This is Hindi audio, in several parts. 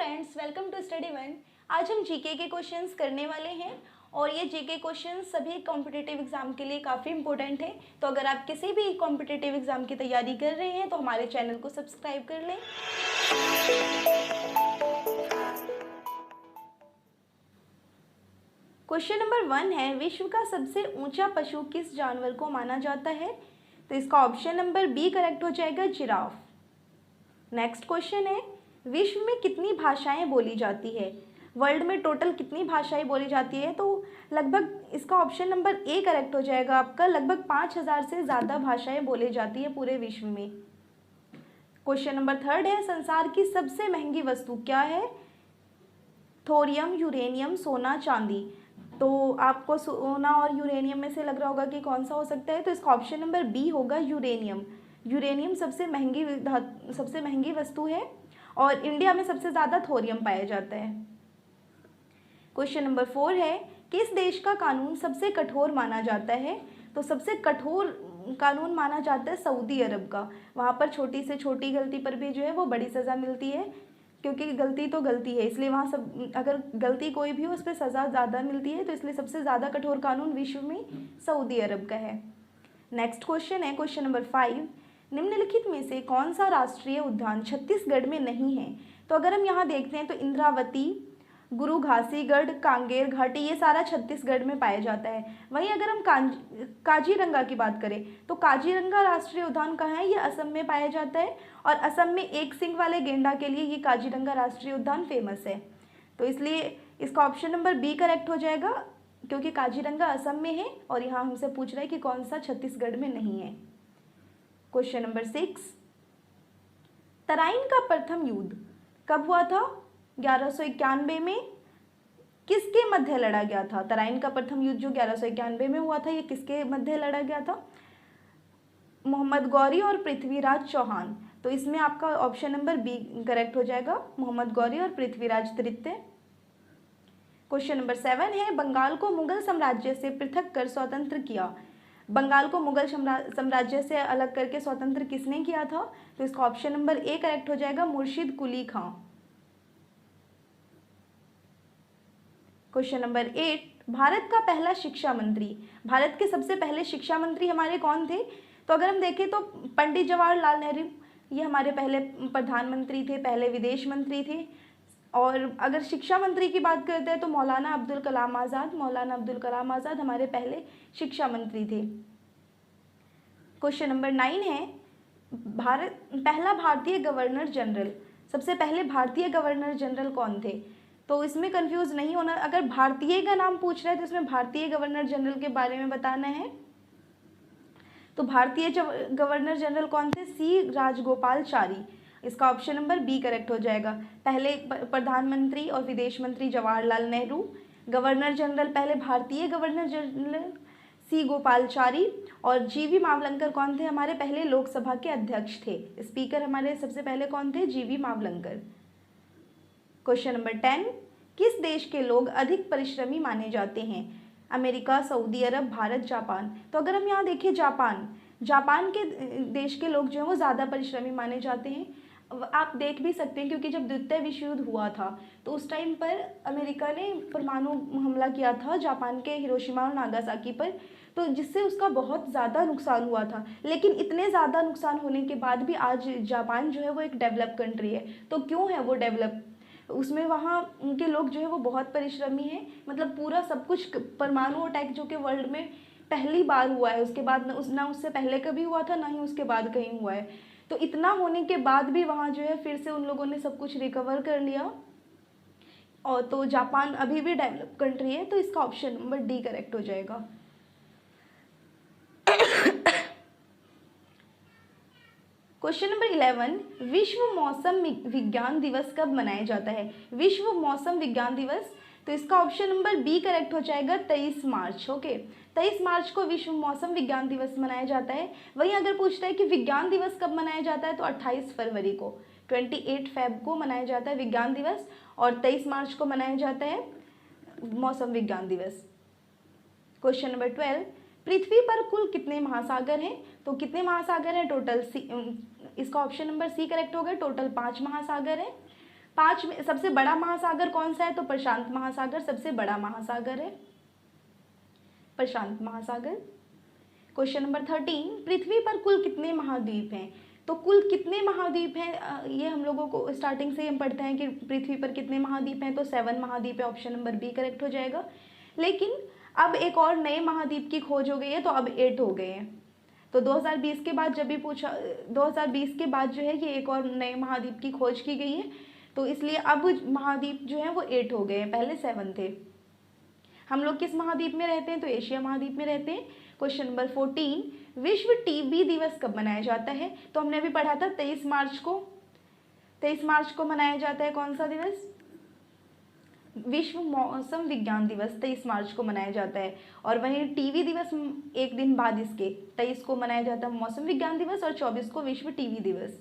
Friends, welcome to study one. आज हम जीके के क्वेश्चंस करने वाले हैं और ये जीके क्वेश्चंस सभी कॉम्पिटिटिव एग्जाम के लिए काफ़ी इंपॉर्टेंट है। तो अगर आप किसी भी कॉम्पिटिटिव एग्जाम की तैयारी कर रहे हैं तो हमारे चैनल को सब्सक्राइब कर लें। क्वेश्चन नंबर 1 है, विश्व का सबसे ऊंचा पशु किस जानवर को माना जाता है? तो इसका ऑप्शन नंबर बी करेक्ट हो जाएगा, जिराफ। नेक्स्ट क्वेश्चन है, विश्व में कितनी भाषाएं बोली जाती है? वर्ल्ड में टोटल कितनी भाषाएं बोली जाती है? तो लगभग इसका ऑप्शन नंबर ए करेक्ट हो जाएगा आपका। लगभग 5000 से ज़्यादा भाषाएं बोली जाती है पूरे विश्व में। क्वेश्चन नंबर 3 है, संसार की सबसे महंगी वस्तु क्या है? थोरियम, यूरेनियम, सोना, चांदी। तो आपको सोना और यूरेनियम में से लग रहा होगा कि कौन सा हो सकता है, तो इसका ऑप्शन नंबर बी होगा, यूरेनियम। यूरेनियम सबसे महंगी वस्तु है और इंडिया में सबसे ज़्यादा थोरियम पाया जाता है। क्वेश्चन नंबर 4 है, किस देश का कानून सबसे कठोर माना जाता है? तो सबसे कठोर कानून माना जाता है सऊदी अरब का। वहाँ पर छोटी से छोटी गलती पर भी जो है वो बड़ी सज़ा मिलती है, क्योंकि गलती तो गलती है, इसलिए वहाँ सब अगर गलती कोई भी हो उस पर सज़ा ज़्यादा मिलती है, तो इसलिए सबसे ज़्यादा कठोर कानून विश्व में सऊदी अरब का है। नेक्स्ट क्वेश्चन है, क्वेश्चन नंबर 5, निम्नलिखित में से कौन सा राष्ट्रीय उद्यान छत्तीसगढ़ में नहीं है? तो अगर हम यहाँ देखते हैं तो इंद्रावती, गुरु घासीगढ़, कांगेर घाटी, ये सारा छत्तीसगढ़ में पाया जाता है। वहीं अगर हम काजीरंगा की बात करें तो काजीरंगा राष्ट्रीय उद्यान कहाँ है? ये असम में पाया जाता है और असम में एक सिंग वाले गेंडा के लिए ये काजीरंगा राष्ट्रीय उद्यान फेमस है। तो इसलिए इसका ऑप्शन नंबर बी करेक्ट हो जाएगा, क्योंकि काजीरंगा असम में है और यहाँ हमसे पूछ रहा है कि कौन सा छत्तीसगढ़ में नहीं है। क्वेश्चन नंबर 6, तराइन का प्रथम युद्ध कब हुआ था? 1191 में। किसके मध्य लड़ा गया था? तराइन का प्रथम युद्ध जो 1191 में हुआ था, ये किसके मध्य लड़ा गया था? मोहम्मद गौरी और पृथ्वीराज चौहान। तो इसमें आपका ऑप्शन नंबर बी करेक्ट हो जाएगा, मोहम्मद गौरी और पृथ्वीराज तृतीय। क्वेश्चन नंबर 7 है, बंगाल को मुगल साम्राज्य से पृथक कर स्वतंत्र किया। बंगाल को मुगल साम्राज्य से अलग करके स्वतंत्र किसने किया था? तो इसका ऑप्शन नंबर ए करेक्ट हो जाएगा, मुर्शिद कुली खां। क्वेश्चन नंबर 8, भारत का पहला शिक्षा मंत्री। भारत के सबसे पहले शिक्षा मंत्री हमारे कौन थे? तो अगर हम देखें तो पंडित जवाहरलाल नेहरू, ये हमारे पहले प्रधानमंत्री थे, पहले विदेश मंत्री थे। और अगर शिक्षा मंत्री की बात करते हैं तो मौलाना अब्दुल कलाम आज़ाद हमारे पहले शिक्षा मंत्री थे। क्वेश्चन नंबर 9 है, पहला भारतीय गवर्नर जनरल। सबसे पहले भारतीय गवर्नर जनरल कौन थे? तो इसमें कंफ्यूज नहीं होना, अगर भारतीय का नाम पूछ रहे हैं तो इसमें भारतीय गवर्नर जनरल के बारे में बताना है। तो भारतीय गवर्नर जनरल कौन थे? सी राजगोपालाचारी। इसका ऑप्शन नंबर बी करेक्ट हो जाएगा। पहले प्रधानमंत्री और विदेश मंत्री जवाहरलाल नेहरू, गवर्नर जनरल पहले भारतीय गवर्नर जनरल सी गोपालाचारी, और जीवी मावलंकर कौन थे? हमारे पहले लोकसभा के अध्यक्ष थे। स्पीकर हमारे सबसे पहले कौन थे? जीवी मावलंकर। क्वेश्चन नंबर 10, किस देश के लोग अधिक परिश्रमी माने जाते हैं? अमेरिका, सऊदी अरब, भारत, जापान। तो अगर हम यहाँ देखें जापान के देश के लोग जो हैं वो ज़्यादा परिश्रमी माने जाते हैं। आप देख भी सकते हैं, क्योंकि जब द्वितीय विश्व युद्ध हुआ था तो उस टाइम पर अमेरिका ने परमाणु हमला किया था जापान के हिरोशिमा और नागासाकी पर, तो जिससे उसका बहुत ज़्यादा नुकसान हुआ था। लेकिन इतने ज़्यादा नुकसान होने के बाद भी आज जापान जो है वो एक डेवलप कंट्री है। तो क्यों है वो डेवलप? उसमें वहाँ उनके लोग जो है वो बहुत परिश्रमी हैं। मतलब पूरा सब कुछ, परमाणु अटैक जो कि वर्ल्ड में पहली बार हुआ है, उसके बाद ना उससे पहले कभी हुआ था, ना ही उसके बाद कहीं हुआ है। तो इतना होने के बाद भी वहाँ जो है फिर से उन लोगों ने सब कुछ रिकवर कर लिया, और तो जापान अभी भी डेवलप कंट्री है। तो इसका ऑप्शन नंबर डी करेक्ट हो जाएगा। क्वेश्चन नंबर 11, विश्व मौसम विज्ञान दिवस कब मनाया जाता है? विश्व मौसम विज्ञान दिवस, तो इसका ऑप्शन नंबर बी करेक्ट हो जाएगा, 23 मार्च। ओके, 23 मार्च को विश्व मौसम विज्ञान दिवस मनाया जाता है। वहीं अगर पूछता है कि विज्ञान दिवस कब मनाया जाता है तो 28 फरवरी को, 28 फेब को मनाया जाता है विज्ञान दिवस, और 23 मार्च को मनाया जाता है मौसम विज्ञान दिवस। क्वेश्चन नंबर 12, पृथ्वी पर कुल कितने महासागर हैं? तो कितने महासागर हैं टोटल? इसका ऑप्शन नंबर सी करेक्ट होगा, टोटल 5 महासागर हैं। 5 में सबसे बड़ा महासागर कौन सा है? तो प्रशांत महासागर सबसे बड़ा महासागर है, प्रशांत महासागर। क्वेश्चन नंबर 13, पृथ्वी पर कुल कितने महाद्वीप हैं? तो कुल कितने महाद्वीप हैं, ये हम लोगों को स्टार्टिंग से हम पढ़ते हैं कि पृथ्वी पर कितने महाद्वीप हैं, तो 7 महाद्वीप है, ऑप्शन नंबर बी करेक्ट हो जाएगा। लेकिन अब एक और नए महाद्वीप की खोज हो गई है, तो अब 8 हो गए हैं। तो 2020 के बाद जब भी पूछा, 2020 के बाद जो है ये एक और नए महाद्वीप की खोज की गई है, तो इसलिए अब महाद्वीप जो है वो 8 हो गए हैं, पहले 7 थे। हम लोग किस महाद्वीप में रहते हैं? तो एशिया महाद्वीप में रहते हैं। क्वेश्चन नंबर 14, विश्व टीबी दिवस कब मनाया जाता है? तो हमने अभी पढ़ा था 23 मार्च को। 23 मार्च को मनाया जाता है कौन सा दिवस? विश्व मौसम विज्ञान दिवस 23 मार्च को मनाया जाता है। और वहीं टीबी दिवस एक दिन बाद इसके 23 को मनाया जाता है मौसम विज्ञान दिवस, और 24 को विश्व टीबी दिवस।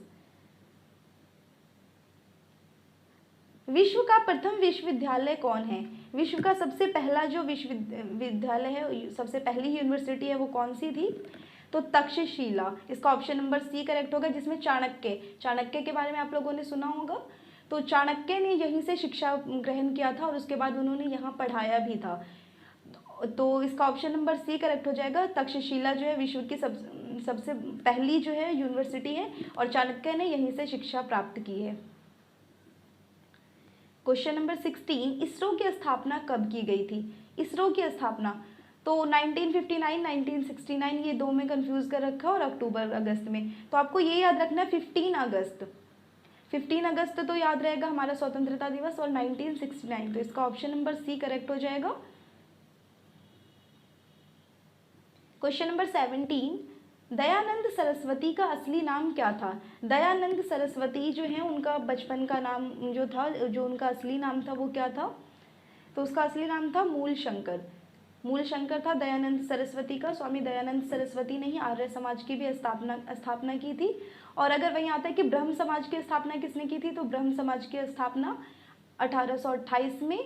विश्व का प्रथम विश्वविद्यालय कौन है? विश्व का सबसे पहला जो विश्वविद्यालय है, सबसे पहली यूनिवर्सिटी है, वो कौन सी थी? तो तक्षशिला। इसका ऑप्शन नंबर सी करेक्ट होगा, जिसमें चाणक्य के बारे में आप लोगों ने सुना होगा। तो चाणक्य ने यहीं से शिक्षा ग्रहण किया था और उसके बाद उन्होंने यहाँ पढ़ाया भी था। तो इसका ऑप्शन नंबर सी करेक्ट हो जाएगा। तक्षशिला जो है विश्व की सबसे पहली जो है यूनिवर्सिटी है, और चाणक्य ने यहीं से शिक्षा प्राप्त की है। क्वेश्चन नंबर 16, इसरो की स्थापना कब की गई थी? इसरो की स्थापना तो 1959, 1969, ये दो में कंफ्यूज कर रखा है, और अक्टूबर अगस्त में। तो आपको ये याद रखना है 15 अगस्त। 15 अगस्त तो याद रहेगा हमारा स्वतंत्रता दिवस, और 1969, तो इसका ऑप्शन नंबर सी करेक्ट हो जाएगा। क्वेश्चन नंबर 17, दयानंद सरस्वती का असली नाम क्या था? दयानंद सरस्वती जो है उनका बचपन का नाम जो था, जो उनका असली नाम था वो क्या था? तो उसका असली नाम था मूलशंकर। मूलशंकर था दयानंद सरस्वती का। स्वामी दयानंद सरस्वती ने ही आर्य समाज की भी स्थापना की थी। और अगर वहीं आता है कि ब्रह्म समाज की स्थापना किसने की थी, तो ब्रह्म समाज की स्थापना 1828 में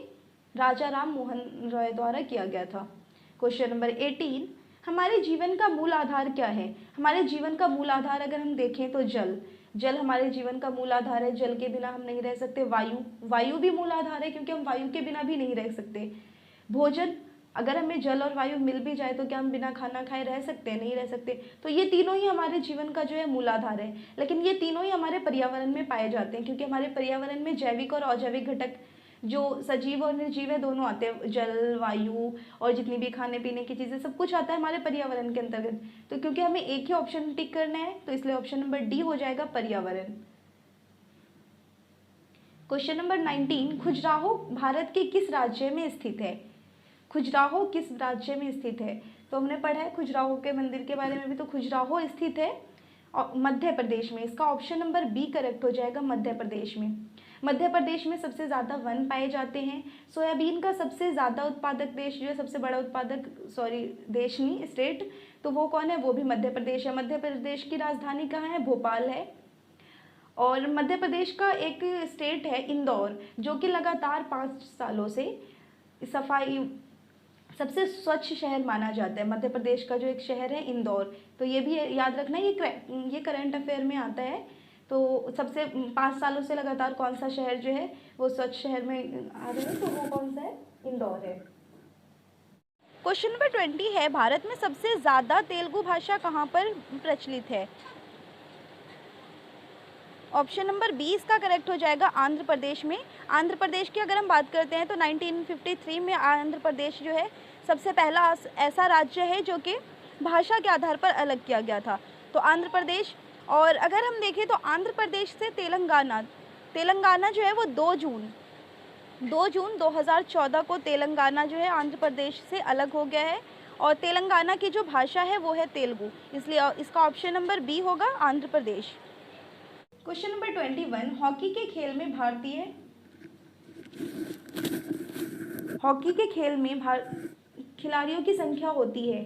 राजा राम मोहन रॉय द्वारा किया गया था। क्वेश्चन नंबर 18, हमारे जीवन का मूल आधार क्या है? हमारे जीवन का मूल आधार अगर हम देखें तो जल हमारे जीवन का मूल आधार है। जल के बिना हम नहीं रह सकते। वायु भी मूल आधार है, क्योंकि हम वायु के बिना भी नहीं रह सकते। भोजन, अगर हमें जल और वायु मिल भी जाए तो क्या हम बिना खाना खाए रह सकते हैं? नहीं रह सकते। तो ये तीनों ही हमारे जीवन का जो है मूल आधार है। लेकिन ये तीनों ही हमारे पर्यावरण में पाए जाते हैं, क्योंकि हमारे पर्यावरण में जैविक और अजैविक घटक, जो सजीव और निर्जीव है, दोनों आते हैं। जल, वायु और जितनी भी खाने पीने की चीज़ें, सब कुछ आता है हमारे पर्यावरण के अंतर्गत। तो क्योंकि हमें एक ही ऑप्शन टिक करना है, तो इसलिए ऑप्शन नंबर डी हो जाएगा, पर्यावरण। क्वेश्चन नंबर 19, खजुराहो भारत के किस राज्य में स्थित है? खजुराहो किस राज्य में स्थित है? तो हमने पढ़ा है खजुराहो के मंदिर के बारे में भी। तो खजुराहो स्थित है मध्य प्रदेश में। इसका ऑप्शन नंबर बी करेक्ट हो जाएगा, मध्य प्रदेश में। मध्य प्रदेश में सबसे ज़्यादा वन पाए जाते हैं। सोयाबीन का सबसे ज़्यादा उत्पादक देश जो है, सबसे बड़ा उत्पादक, देश नहीं, स्टेट, तो वो कौन है? वो भी मध्य प्रदेश है। मध्य प्रदेश की राजधानी कहाँ है? भोपाल है। और मध्य प्रदेश का एक स्टेट है इंदौर, जो कि लगातार 5 सालों से सफाई सबसे स्वच्छ शहर माना जाता है। मध्य प्रदेश का जो एक शहर है इंदौर, तो ये भी याद रखना, ये करंट अफेयर में आता है। तो सबसे 5 सालों से लगातार कौन सा शहर जो है वो स्वच्छ शहर में आ रहा है, तो वो कौन सा है? इंदौर है। क्वेश्चन नंबर 20 है, भारत में सबसे ज़्यादा तेलुगु भाषा कहाँ पर प्रचलित है? ऑप्शन नंबर 20 का करेक्ट हो जाएगा, आंध्र प्रदेश में। आंध्र प्रदेश की अगर हम बात करते हैं तो 1953 में आंध्र प्रदेश जो है सबसे पहला ऐसा राज्य है जो कि भाषा के आधार पर अलग किया गया था। तो आंध्र प्रदेश, और अगर हम देखें तो आंध्र प्रदेश से तेलंगाना जो है वो 2 जून 2014 को तेलंगाना जो है आंध्र प्रदेश से अलग हो गया है। और तेलंगाना की जो भाषा है वो है तेलुगु, इसलिए इसका ऑप्शन नंबर बी होगा, Andhra Pradesh. Question number 21, hockey के खेल में खिलाड़ियों की संख्या होती है।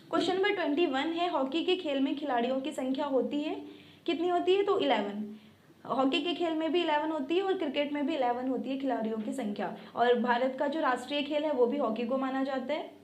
क्वेश्चन नंबर 21 है, हॉकी के खेल में खिलाड़ियों की संख्या होती है, कितनी होती है? तो 11। हॉकी के खेल में भी 11 होती है और क्रिकेट में भी 11 होती है खिलाड़ियों की संख्या। और भारत का जो राष्ट्रीय खेल है वो भी हॉकी को माना जाता है।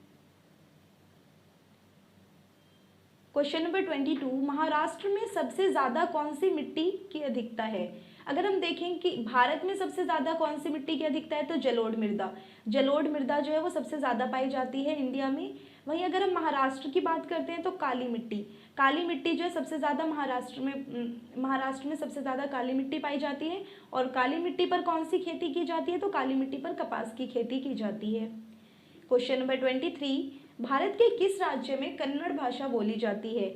क्वेश्चन नंबर 22, महाराष्ट्र में सबसे ज़्यादा कौन सी मिट्टी की अधिकता है? अगर हम देखें कि भारत में सबसे ज़्यादा कौन सी मिट्टी की अधिकता है तो जलोढ़ मृदा, जलोढ़ मृदा जो है वो सबसे ज़्यादा पाई जाती है इंडिया में। वहीं अगर हम महाराष्ट्र की बात करते हैं तो काली मिट्टी, काली मिट्टी जो है सबसे ज़्यादा महाराष्ट्र में सबसे ज़्यादा काली मिट्टी पाई जाती है। और काली मिट्टी पर कौन सी खेती की जाती है तो काली मिट्टी पर कपास की खेती की जाती है। क्वेश्चन नंबर 23, भारत के किस राज्य में कन्नड़ भाषा बोली जाती है?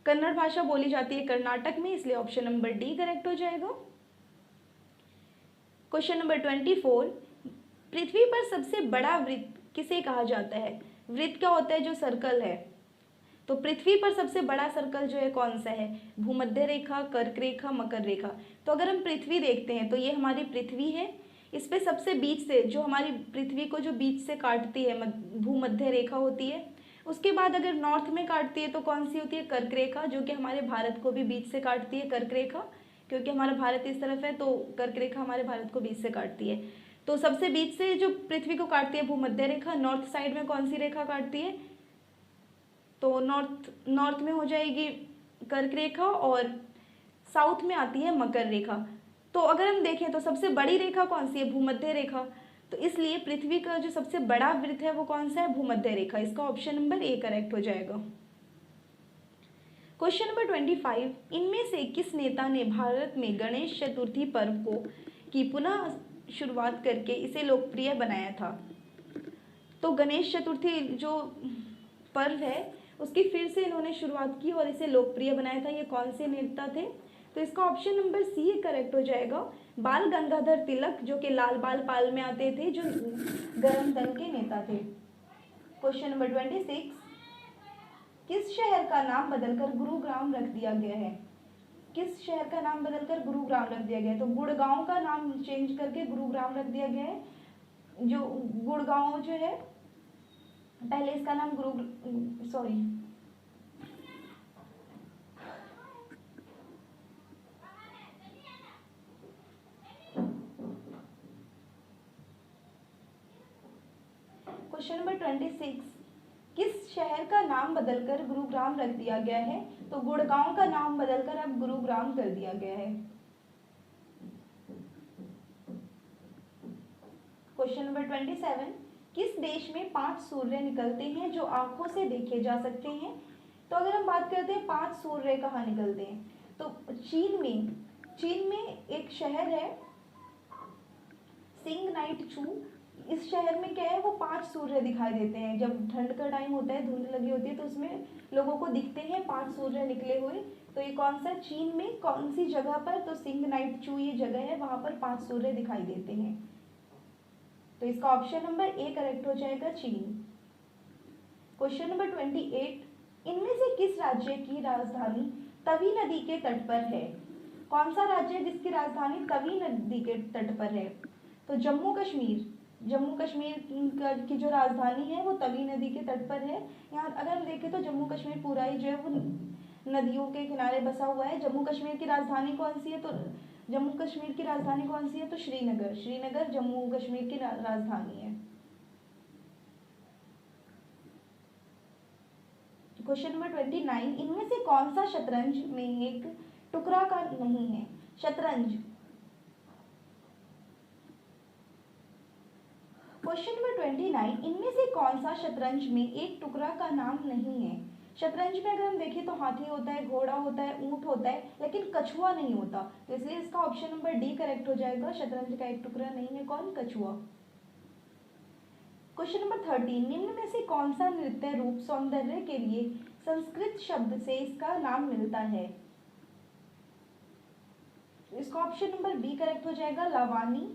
कन्नड़ भाषा बोली जाती है कर्नाटक में, इसलिए ऑप्शन नंबर डी करेक्ट हो जाएगा। क्वेश्चन नंबर 24, पृथ्वी पर सबसे बड़ा वृत्त किसे कहा जाता है? वृत्त क्या होता है? जो सर्कल है। तो पृथ्वी पर सबसे बड़ा सर्कल जो है कौन सा है? भूमध्य रेखा, कर्क रेखा, मकर रेखा। तो अगर हम पृथ्वी देखते हैं तो ये हमारी पृथ्वी है, इस पे सबसे बीच से जो हमारी पृथ्वी को जो बीच से काटती है भूमध्य रेखा होती है। उसके बाद अगर नॉर्थ में काटती है तो कौन सी होती है? कर्क रेखा, जो कि हमारे भारत को भी बीच से काटती है कर्क रेखा, क्योंकि हमारा भारत इस तरफ है तो कर्क रेखा हमारे भारत को बीच से काटती है। तो सबसे बीच से जो पृथ्वी को काटती है भूमध्य रेखा, नॉर्थ साइड में कौन सी रेखा काटती है? तो नॉर्थ में हो जाएगी कर्क रेखा और साउथ में आती है मकर रेखा। तो अगर हम देखें तो सबसे बड़ी रेखा कौन सी है? भूमध्य रेखा। तो इसलिए पृथ्वी का जो सबसे बड़ा वृत्त है वो कौन सा है? भूमध्य रेखा। इसका ऑप्शन नंबर ए करेक्ट हो जाएगा। क्वेश्चन नंबर 25, इनमें से किस नेता ने भारत में गणेश चतुर्थी पर्व को की पुनः शुरुआत करके इसे लोकप्रिय बनाया था? तो गणेश चतुर्थी जो पर्व है उसकी फिर से इन्होंने शुरुआत की और इसे लोकप्रिय बनाया था। ये कौन से नेता थे? तो इसका ऑप्शन नंबर सी करेक्ट हो जाएगा, बाल गंगाधर तिलक, जो कि लाल बाल पाल में आते थे, जो गरम दल के नेता थे। क्वेश्चन नंबर 26, किस शहर का नाम बदलकर गुरुग्राम रख दिया गया है? किस शहर का नाम बदलकर गुरुग्राम रख दिया गया है? तो गुड़गांव का नाम चेंज करके गुरुग्राम रख दिया गया है। जो गुड़गांव जो है पहले इसका नाम क्वेश्चन नंबर 26, किस शहर का नाम बदलकर गुरुग्राम रख दिया गया है? तो गुड़गांव का नाम बदलकर अब गुरुग्राम कर दिया गया है। क्वेश्चन नंबर 27, किस देश में 5 सूर्य निकलते हैं जो आंखों से देखे जा सकते हैं? तो अगर हम बात करते हैं 5 सूर्य कहाँ निकलते हैं, तो चीन में एक शहर है सिंगनाइटचू। इस शहर में क्या है, वो 5 सूर्य दिखाई देते हैं। जब ठंड का टाइम होता है, धुंध लगी होती है, तो उसमें लोगों को दिखते हैं 5 सूर्य निकले हुए। तो ये कौन सा, चीन में कौन सी जगह पर? तो सिंगनाइटचू ये जगह है, वहां पर 5 सूर्य दिखाई देते हैं। तो इसका ऑप्शन नंबर ए करेक्ट हो जाएगा, चीन। क्वेश्चन नंबर 28, इनमें से किस राज्य की राजधानी तवी नदी के तट पर है? कौन सा राज्य है जिसकी राजधानी तवी नदी के तट पर है? तो जम्मू कश्मीर की जो राजधानी है वो तवी नदी के तट पर है। यहाँ अगर हम देखें तो जम्मू कश्मीर पूरा ही जो है वो नदियों के किनारे बसा हुआ है। जम्मू कश्मीर की राजधानी कौन सी है? तो जम्मू कश्मीर की राजधानी कौन सी है? तो श्रीनगर जम्मू कश्मीर की राजधानी है। क्वेश्चन नंबर 29, इनमें से कौन सा शतरंज में एक टुकड़ा का नहीं है? शतरंज। क्वेश्चन नंबर 29, इनमें से कौन सा शतरंज में एक टुकड़ा का नाम नहीं है? शतरंज में अगर हम देखें तो हाथी होता है, घोड़ा होता है, ऊंट होता है, लेकिन कछुआ नहीं होता। तो इसलिए इसका ऑप्शन नंबर डी करेक्ट हो जाएगा, शतरंज का एक टुकड़ा नहीं है। कौन? कछुआ। क्वेश्चन नंबर 30, निम्न में से कौन सा नृत्य रूप सौंदर्य के लिए संस्कृत शब्द से इसका नाम मिलता है? इसका ऑप्शन नंबर बी करेक्ट हो जाएगा, लावणी।